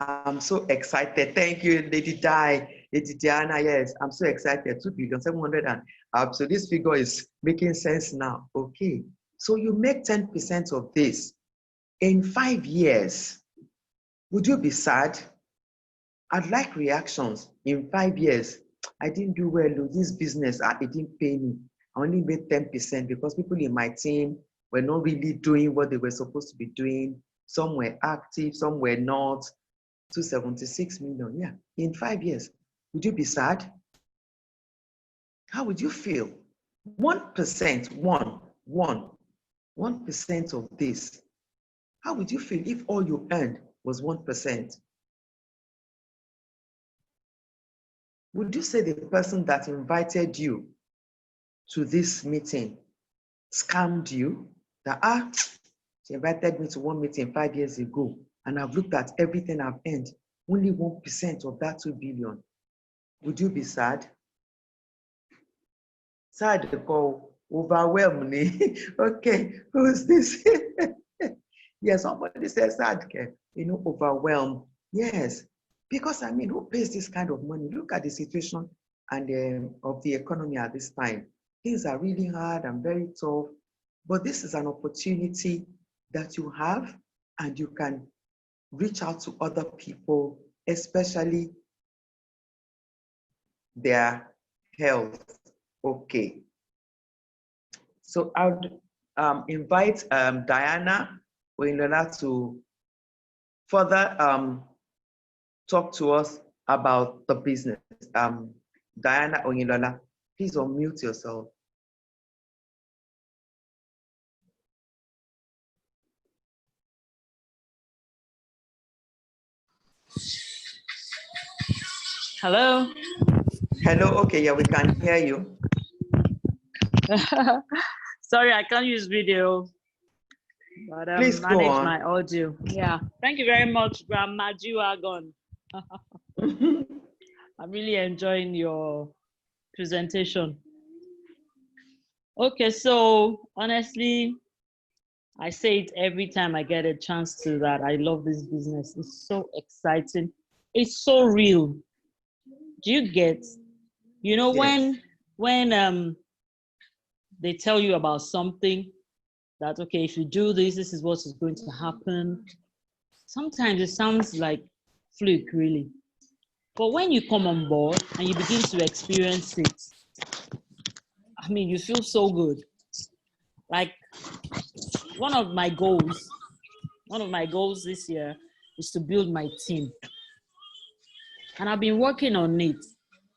am so excited. Thank you, Lady Diana. Yes, I'm so excited. 2,700,000 and so this figure is making sense now. Okay, so you make 10% of this in 5 years. Would you be sad? I'd like reactions. In 5 years, I didn't do well with this business. It didn't pay me. I only made 10% because people in my team were not really doing what they were supposed to be doing. Some were active, some were not. 276 million, yeah, in 5 years. Would you be sad? How would you feel? 1%, 1% of this. How would you feel if all you earned was 1%? Would you say the person that invited you to this meeting scammed you? That, she invited me to one meeting 5 years ago, and I've looked at everything I've earned, only 1% of that 2 billion. Would you be sad? Sad, go overwhelmed. Okay, who's this? Yes, somebody says sad, overwhelmed. Yes, because who pays this kind of money? Look at the situation and of the economy at this time. Things are really hard and very tough, but this is an opportunity that you have, and you can reach out to other people, especially their health. Okay, so I would invite Diana Oyinlola to further talk to us about the business. Diana Oyinlola, please unmute yourself. Hello. Hello, okay, yeah, we can hear you. Sorry, I can't use video, but Please go manage on. my audio. Yeah, thank you very much, Grandma Jiwagon. I'm really enjoying your presentation. Okay, so honestly, I say it every time I get a chance to that I love this business. It's so exciting. It's so real. Do you get? Yes. when they tell you about something that, okay, if you do this, this is what is going to happen. Sometimes it sounds like fluke, really. But when you come on board and you begin to experience it, you feel so good. Like one of my goals this year is to build my team. And I've been working on it.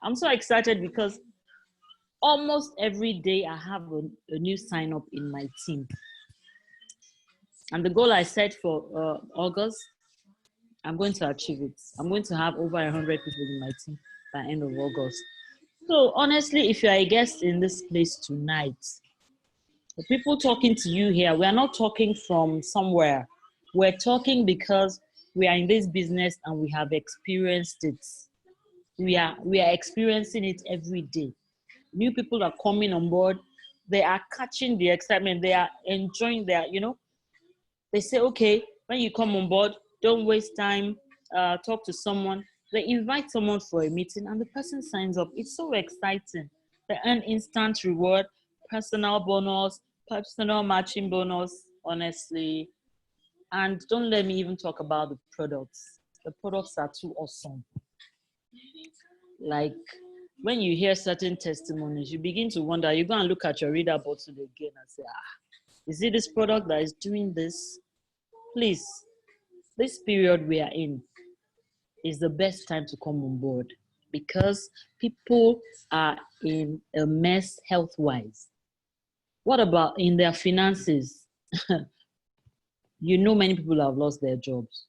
I'm so excited because almost every day I have a new sign up in my team. And the goal I set for August, I'm going to achieve it. I'm going to have over 100 people in my team by end of August. So honestly, if you're a guest in this place tonight, the people talking to you here, we are not talking from somewhere. We're talking because we are in this business and we have experienced it. We are experiencing it every day. New people are coming on board. They are catching the excitement. They are enjoying they say, okay, when you come on board, don't waste time, talk to someone. They invite someone for a meeting and the person signs up. It's so exciting. They earn instant reward, personal bonus, personal matching bonus, honestly. And don't let me even talk about the products. The products are too awesome. Like when you hear certain testimonies, you begin to wonder, you go and look at your reader bottle again and say, is it this product that is doing this? Please, this period we are in is the best time to come on board because people are in a mess health-wise. What about in their finances? Many people have lost their jobs.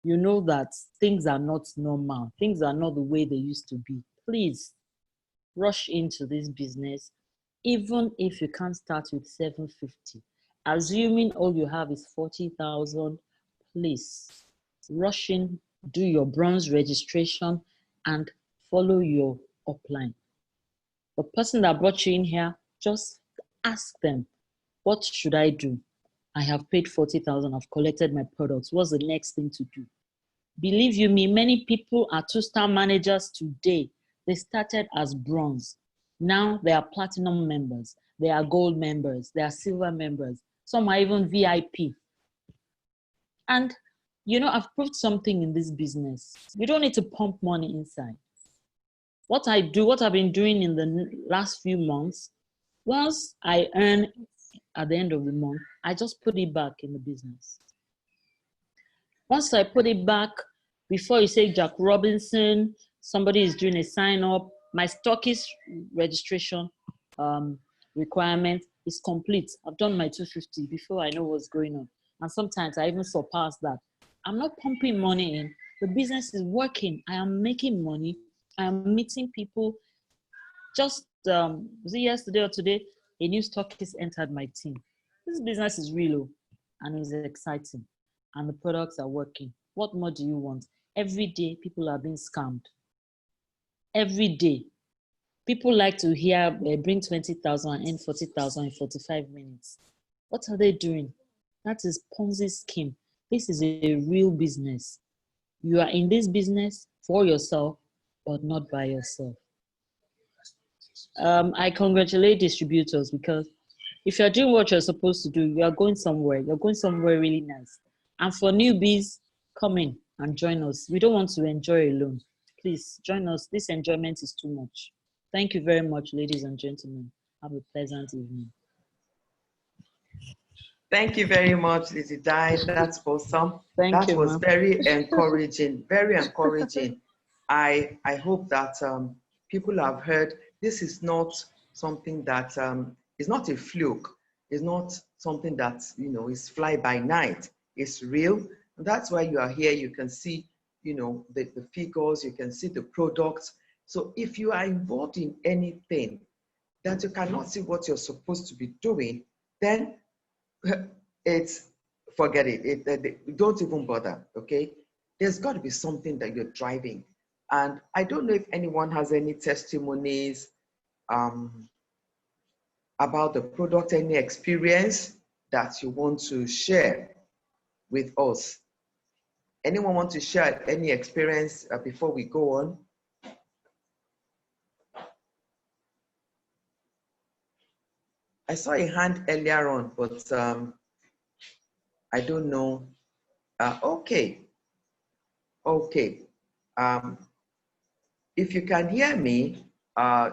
You know that things are not normal. Things are not the way they used to be. Please rush into this business, even if you can't start with 750. Assuming all you have is 40,000, please rush in, do your bronze registration, and follow your upline. The person that brought you in here, just ask them, what should I do? I have paid 40,000, I've collected my products. What's the next thing to do? Believe you me, many people are 2-star managers today. They started as bronze. Now they are platinum members. They are gold members. They are silver members. Some are even VIP. And I've proved something in this business. You don't need to pump money inside. What I've been doing in the last few months, once I earn at the end of the month, I just put it back in the business. Once I put it back, before you say Jack Robinson, somebody is doing a sign up, My stockist registration requirement is complete. I've done my 250 before I know what's going on. And sometimes I even surpass that. I'm not pumping money in. The business is working. I am making money. I am meeting people. Just was it yesterday or today? A new stockist entered my team. This business is real and it's exciting. And the products are working. What more do you want? Every day people are being scammed. Every day. People like to hear bring 20,000 and earn 40,000 in 45 minutes. What are they doing? That is Ponzi scheme. This is a real business. You are in this business for yourself, but not by yourself. I congratulate distributors because if you're doing what you're supposed to do, you are going somewhere. You're going somewhere really nice. And for newbies, come in and join us. We don't want to enjoy alone. Please join us. This enjoyment is too much. Thank you very much, ladies and gentlemen. Have a pleasant evening. Thank you very much, Lizzie Dai. That's awesome. Thank That you, was ma'am. very encouraging, very encouraging. I hope that people have heard this is not something that is not a fluke. It's not something that, is fly by night. It's real. And that's why you are here. You can see, the figures, you can see the products. So if you are involved in anything that you cannot see what you're supposed to be doing, then it's forget it. Don't even bother, okay? There's got to be something that you're driving. And I don't know if anyone has any testimonies about the product, any experience that you want to share with us. Anyone want to share any experience before we go on? I saw a hand earlier on, but I don't know. Okay. If you can hear me, I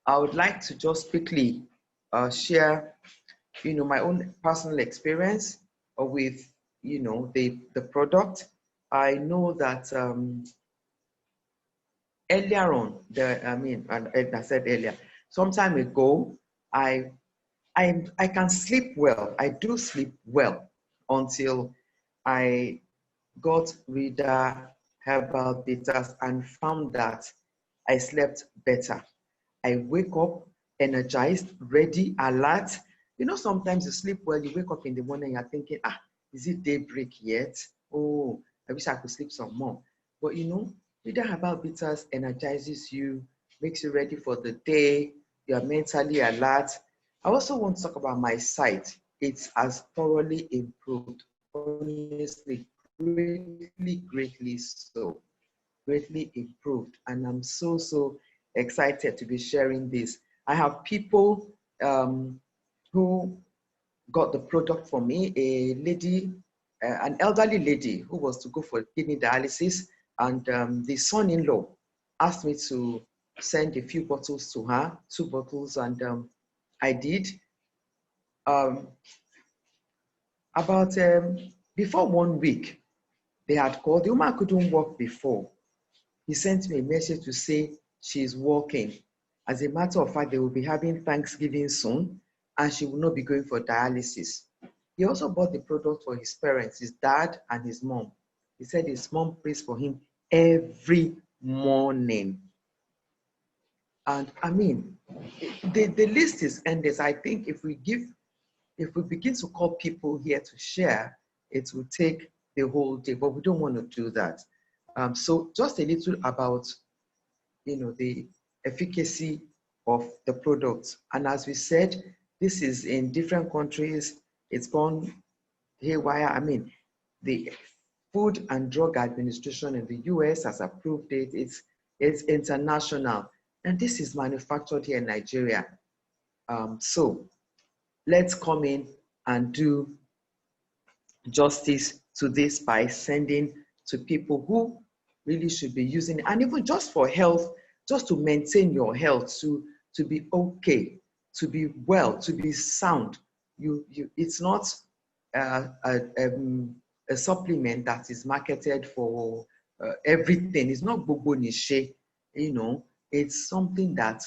would like to just quickly share, my own personal experience with, the product. I know that earlier on, I said earlier, some time ago, I can sleep well. I do sleep well until I got Reader Herbal Bitters and found that I slept better. I wake up energized, ready, alert. Sometimes you sleep well, you wake up in the morning, you're thinking, is it daybreak yet? Oh, I wish I could sleep some more. But Reader Herbal Bitters energizes you, makes you ready for the day, you're mentally alert. I also want to talk about my site. It has thoroughly improved, honestly, greatly so, greatly improved. And I'm so excited to be sharing this. I have people who got the product for me, a lady, an elderly lady who was to go for kidney dialysis, and the son-in-law asked me to send a few bottles to her, 2 bottles, and I did. About before 1 week, they had called. The woman couldn't walk before. He sent me a message to say she's walking. As a matter of fact, they will be having Thanksgiving soon, and she will not be going for dialysis. He also bought the product for his parents, his dad and his mom. He said his mom prays for him every morning. And I mean, the list is endless. I think if we begin to call people here to share, it will take the whole day, but we don't want to do that. So just a little about, the efficacy of the product. And as we said, this is in different countries. It's gone haywire. I mean, the Food and Drug Administration in the US has approved it. It's international. And this is manufactured here in Nigeria. So let's come in and do justice to this by sending to people who really should be using it. And even just for health, just to maintain your health, to be okay, to be well, to be sound. It's not a supplement that is marketed for everything. It's not bobo niche, It's something that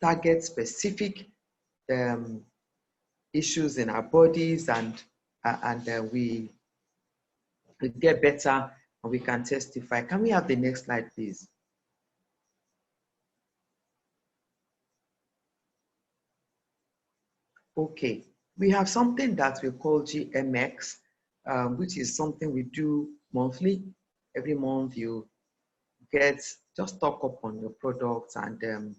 targets specific issues in our bodies, and we get better and we can testify. Can we have the next slide, please? Okay, we have something that we call GMX, which is something we do monthly. Every month you get just stock up on your products, and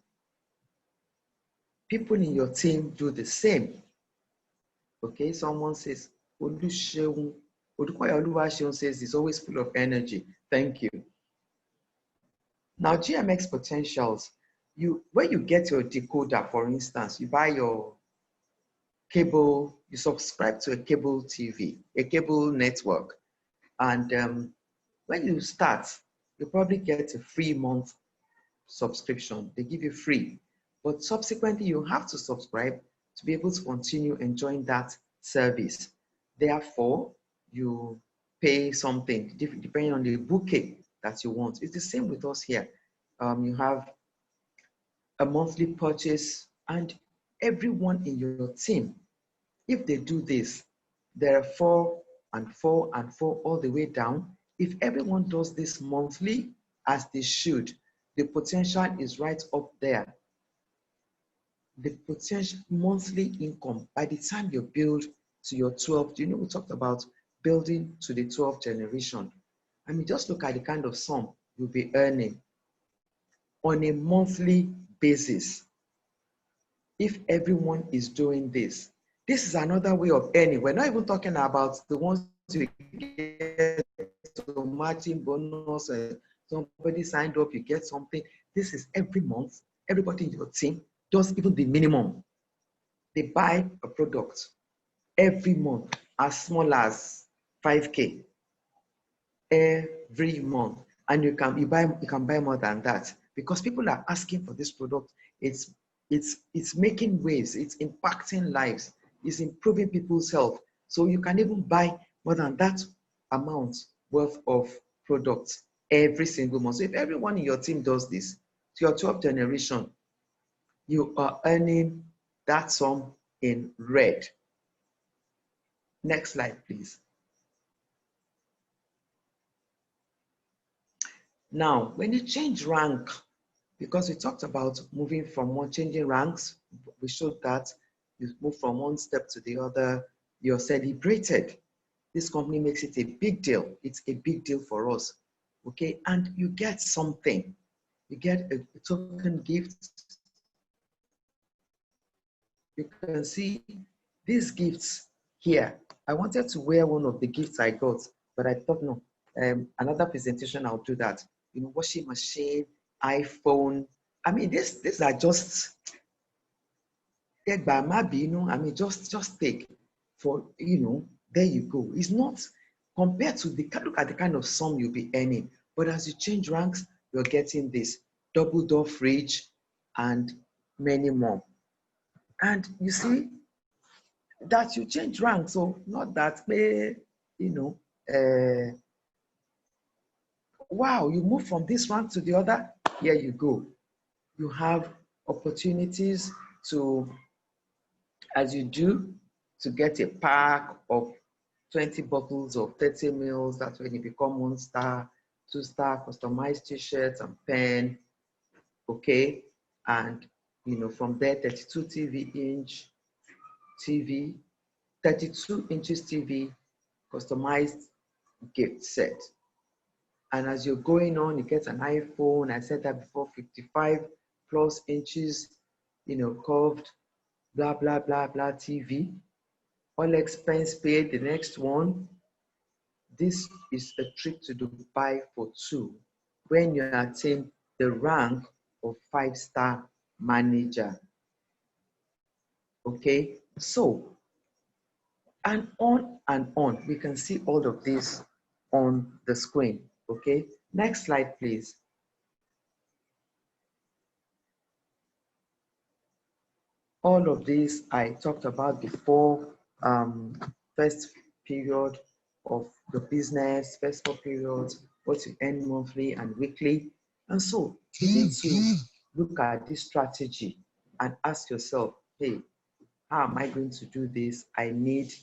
people in your team do the same. Okay, someone says, Oluseun, Odukoya Oluwaseun says it's always full of energy. Thank you. Now, GMX potentials, when you get your decoder, for instance, you buy your cable, you subscribe to a cable TV, a cable network, and when you start, you probably get a free month subscription. They give you free, but subsequently you have to subscribe to be able to continue enjoying that service. Therefore, you pay something depending on the bouquet that you want. It's the same with us here. You have a monthly purchase, and everyone in your team, if they do this, there are 4 and 4 and 4 all the way down. If everyone does this monthly as they should, the potential is right up there. The potential monthly income, by the time you build to your 12th, we talked about building to the 12th generation. I mean, just look at the kind of sum you'll be earning on a monthly basis. If everyone is doing this, this is another way of earning. We're not even talking about the ones you get to matching bonus, somebody signed up, you get something. This is every month. Everybody in your team does even the minimum. They buy a product every month as small as 5K every month, and you can buy more than that because people are asking for this product. It's making waves, it's impacting lives, it's improving people's health. So you can even buy more than that amount worth of products every single month. So if everyone in your team does this, to your 12th generation, you are earning that sum in red. Next slide, please. Now, when you change rank, because we talked about moving from one, changing ranks, we showed that you move from one step to the other, you're celebrated. This company makes it a big deal. It's a big deal for us, okay? And you get something. You get a token gift. You can see these gifts here. I wanted to wear one of the gifts I got, but I thought, no, another presentation, I'll do that. Washing machine, iPhone. I mean, these are just, I mean, just take for, there you go. It's not compared to look at the kind of sum you'll be earning. But as you change ranks, you're getting this double door fridge and many more. And you see that you change ranks, so not that, wow, you move from this rank to the other, here you go. You have opportunities to, as you do, to get a pack of 20 bottles of 30 mils. That's when you become 1-star, 2-star, customized t-shirts and pen, okay? And, from there, 32 inches TV, customized gift set. And as you're going on, you get an iPhone. I said that before, 55 plus inches, curved, blah, blah, blah, blah TV. All expense paid, the next one. This is a trip to Dubai for 2 when you attain the rank of 5-star manager. Okay, so, and on. We can see all of this on the screen. Okay, next slide, please. All of this I talked about before. First period of the business, first 4 periods, what you earn monthly and weekly. And so you need to look at this strategy and ask yourself, hey, how am I going to do this? I need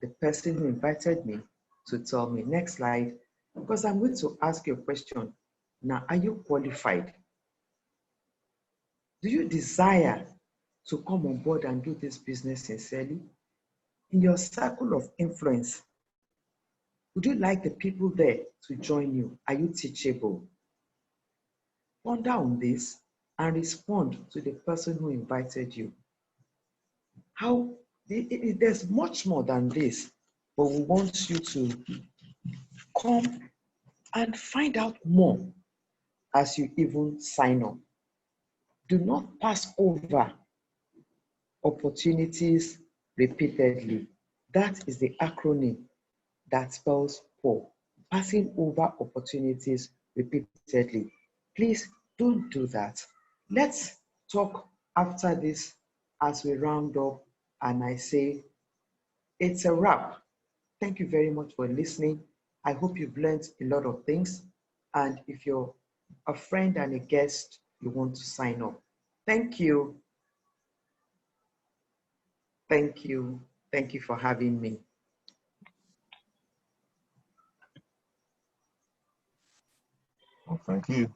the person who invited me to tell me. Next slide, because I'm going to ask you a question. Now, are you qualified? Do you desire to come on board and do this business sincerely? In your circle of influence, would you like the people there to join you? Are you teachable? Ponder on this and respond to the person who invited you. There's much more than this, but we want you to come and find out more as you even sign up. Do not pass over opportunities repeatedly. That is the acronym that spells POUR. Passing over opportunities repeatedly. Please don't do that. Let's talk after this as we round up and I say it's a wrap. Thank you very much for listening. I hope you've learned a lot of things. And if you're a friend and a guest, you want to sign up. Thank you. Thank you. Thank you for having me. Well, thank you.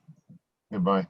Goodbye.